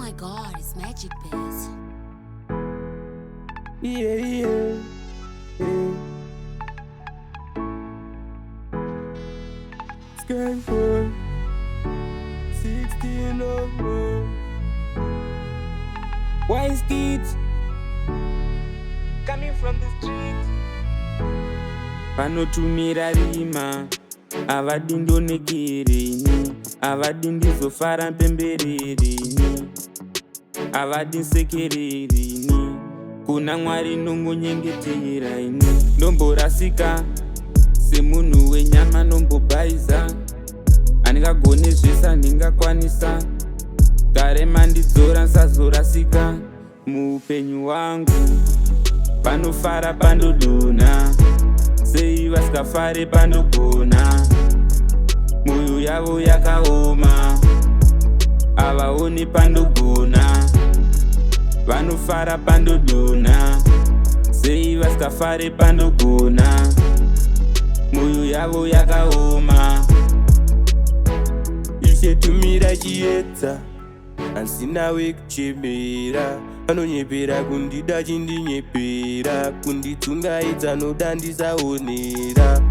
my god, it's magic, Biz. Yeah. Skeng Boi, 16 or more. Wise kids coming from the street. Panotumira RIMA, avadi ndonekerini, avadi ndizofara pembererini, avadi nsekererini, kuna Mwari ndombonyengeteraini. Ndomborasika semunhu wenyama, ndombobhaiza andingagone zvese andingakwanisa. Kare mandidzora nsazorasika muupenyu hwangu. Panofara pandodonha, sei vasikafare pandogona. Mwoyo yavo yakaoma, avaoni pandogona. Vanofara pandodonha, sei vasikafare pandogona. Mwoyo yavo yakaoma. Ichetumira chiedza, hansina wekuchemera. Vanonyepera kundida chindinyepera, kunditsungaidza noda ndisaonera.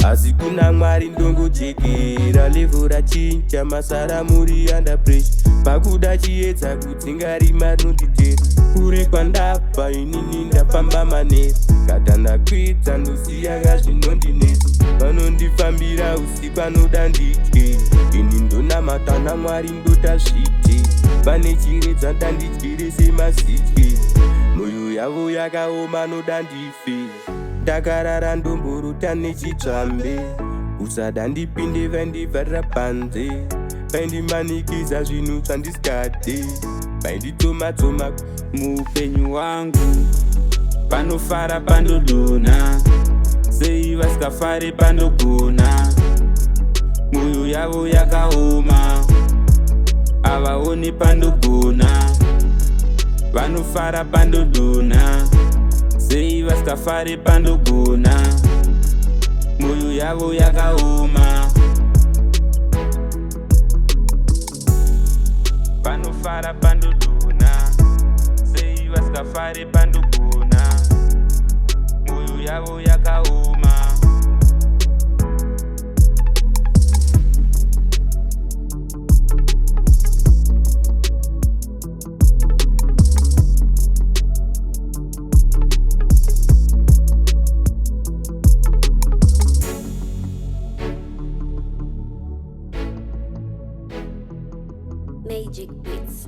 Asi kuna Mwari ndongochekera, levo rachinja masara muri under pressure. Pakuda chiedza kudzinga RIMA rinonditera. Kure kwandabva inini ndafamba manero, kata ndakwidza ndosiya kazvinondinesa. Vanondifambira usiku anoda nditye, ini ndonamata naMwari ndota svite. Vane chiredza ndandidyere semazitye, mwoyo yavo yakaoma noda ndife. Ndakarara ndomborota nechitsvambe, usada ndipinde vaindibvarira panze. Vaindimanikidza zvinhu zvandisikade, vainditsoma-tsoma muupenyu hwangu. Panofara pandodonha, sei vasikafare pandogona. Mwoyo yavo yakaoma, avaoni pandogona. Vanofara pandodonha, sei vasikafare pandogona. Mwoyo yavo yakaoma. Vanofara pandodonha, sei vasikafare pandogona. Mwoyo yavo yakaoma. Magic Beats.